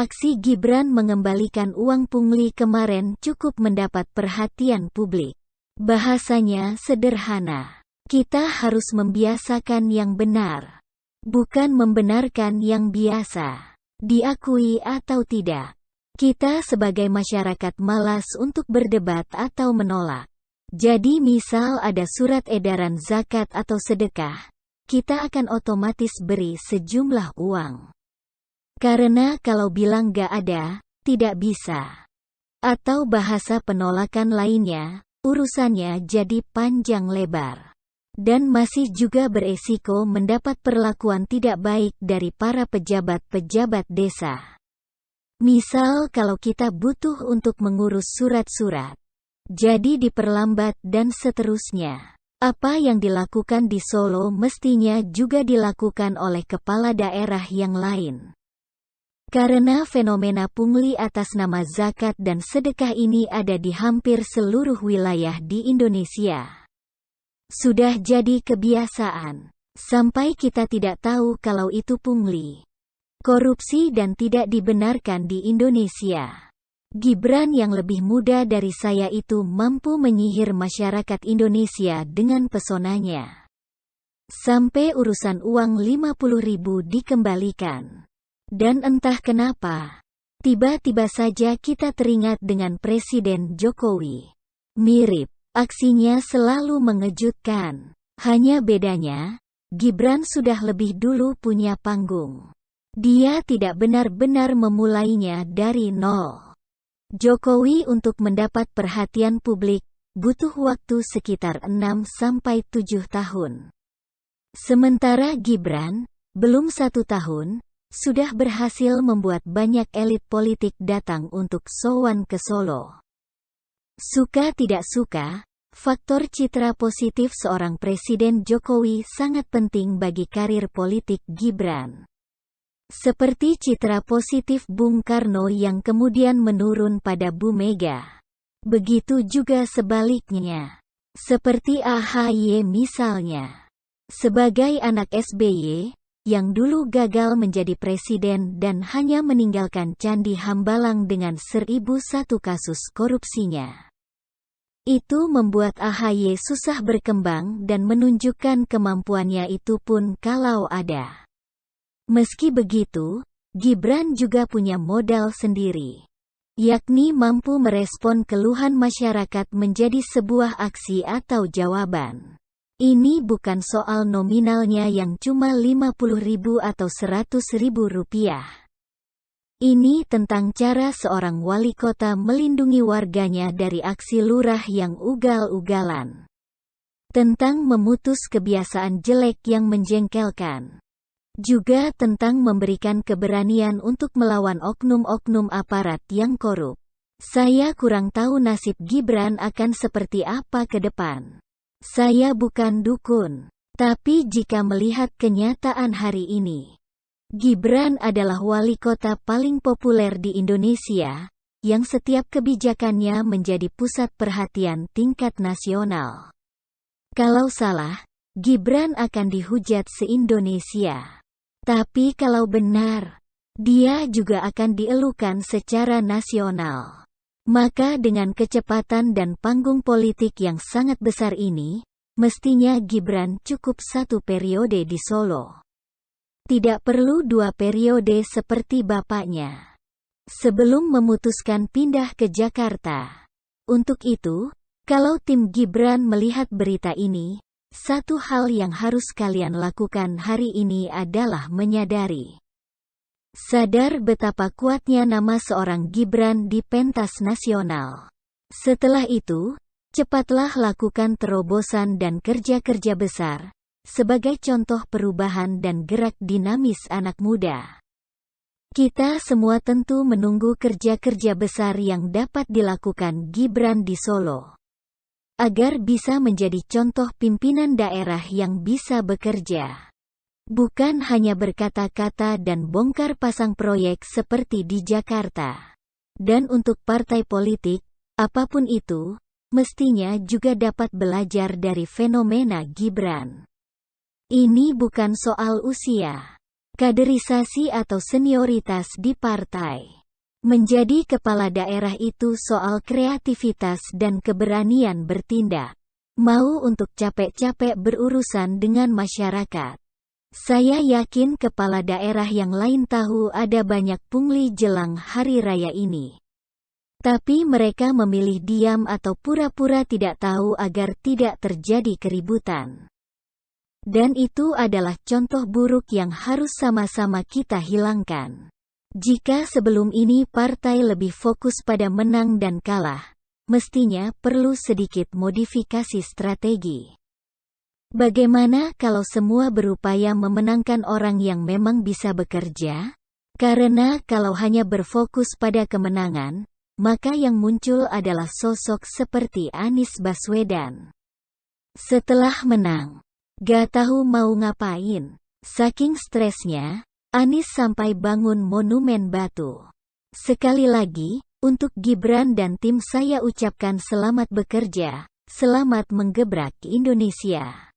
Aksi Gibran mengembalikan uang pungli kemarin cukup mendapat perhatian publik. Bahasanya sederhana. Kita harus membiasakan yang benar, bukan membenarkan yang biasa. Diakui atau tidak, kita sebagai masyarakat malas untuk berdebat atau menolak. Jadi misal ada surat edaran zakat atau sedekah, kita akan otomatis beri sejumlah uang. Karena kalau bilang gak ada, tidak bisa. Atau bahasa penolakan lainnya, urusannya jadi panjang lebar. Dan masih juga beresiko mendapat perlakuan tidak baik dari para pejabat-pejabat desa. Misal kalau kita butuh untuk mengurus surat-surat, jadi diperlambat dan seterusnya. Apa yang dilakukan di Solo mestinya juga dilakukan oleh kepala daerah yang lain. Karena fenomena pungli atas nama zakat dan sedekah ini ada di hampir seluruh wilayah di Indonesia. Sudah jadi kebiasaan, sampai kita tidak tahu kalau itu pungli, korupsi dan tidak dibenarkan di Indonesia. Gibran yang lebih muda dari saya itu mampu menyihir masyarakat Indonesia dengan pesonanya. Sampai urusan uang 50.000 dikembalikan. Dan entah kenapa, tiba-tiba saja kita teringat dengan Presiden Jokowi. Mirip, aksinya selalu mengejutkan. Hanya bedanya, Gibran sudah lebih dulu punya panggung. Dia tidak benar-benar memulainya dari nol. Jokowi untuk mendapat perhatian publik, butuh waktu sekitar 6-7 tahun. Sementara Gibran, belum 1 tahun, sudah berhasil membuat banyak elit politik datang untuk sowan ke Solo. Suka tidak suka, faktor citra positif seorang Presiden Jokowi sangat penting bagi karir politik Gibran. Seperti citra positif Bung Karno yang kemudian menurun pada Bu Mega. Begitu juga sebaliknya. Seperti AHY misalnya. Sebagai anak SBY, yang dulu gagal menjadi presiden dan hanya meninggalkan Candi Hambalang dengan 1001 kasus korupsinya. Itu membuat AHY susah berkembang dan menunjukkan kemampuannya itu pun kalau ada. Meski begitu, Gibran juga punya modal sendiri, yakni mampu merespon keluhan masyarakat menjadi sebuah aksi atau jawaban. Ini bukan soal nominalnya yang cuma 50.000 atau 100.000 rupiah. Ini tentang cara seorang wali kota melindungi warganya dari aksi lurah yang ugal-ugalan. Tentang memutus kebiasaan jelek yang menjengkelkan. Juga tentang memberikan keberanian untuk melawan oknum-oknum aparat yang korup. Saya kurang tahu nasib Gibran akan seperti apa ke depan. Saya bukan dukun, tapi jika melihat kenyataan hari ini, Gibran adalah wali kota paling populer di Indonesia, yang setiap kebijakannya menjadi pusat perhatian tingkat nasional. Kalau salah, Gibran akan dihujat se-Indonesia. Tapi kalau benar, dia juga akan dielukan secara nasional. Maka dengan kecepatan dan panggung politik yang sangat besar ini, mestinya Gibran cukup 1 periode di Solo. Tidak perlu 2 periode seperti bapaknya. Sebelum memutuskan pindah ke Jakarta. Untuk itu, kalau tim Gibran melihat berita ini, satu hal yang harus kalian lakukan hari ini adalah menyadari. Sadar betapa kuatnya nama seorang Gibran di pentas nasional. Setelah itu, cepatlah lakukan terobosan dan kerja-kerja besar, sebagai contoh perubahan dan gerak dinamis anak muda. Kita semua tentu menunggu kerja-kerja besar yang dapat dilakukan Gibran di Solo. Agar bisa menjadi contoh pimpinan daerah yang bisa bekerja. Bukan hanya berkata-kata dan bongkar pasang proyek seperti di Jakarta. Dan untuk partai politik, apapun itu, mestinya juga dapat belajar dari fenomena Gibran. Ini bukan soal usia. kaderisasi atau senioritas di partai. Menjadi kepala daerah itu soal kreativitas dan keberanian bertindak. Mau untuk capek-capek berurusan dengan masyarakat. Saya yakin kepala daerah yang lain tahu ada banyak pungli jelang hari raya ini. Tapi mereka memilih diam atau pura-pura tidak tahu agar tidak terjadi keributan. Dan itu adalah contoh buruk yang harus sama-sama kita hilangkan. Jika sebelum ini partai lebih fokus pada menang dan kalah, mestinya perlu sedikit modifikasi strategi. Bagaimana kalau semua berupaya memenangkan orang yang memang bisa bekerja? Karena kalau hanya berfokus pada kemenangan, maka yang muncul adalah sosok seperti Anies Baswedan. Setelah menang, gak tahu mau ngapain. Saking stresnya, Anies sampai bangun monumen batu. Sekali lagi, untuk Gibran dan tim saya ucapkan selamat bekerja, selamat menggebrak Indonesia.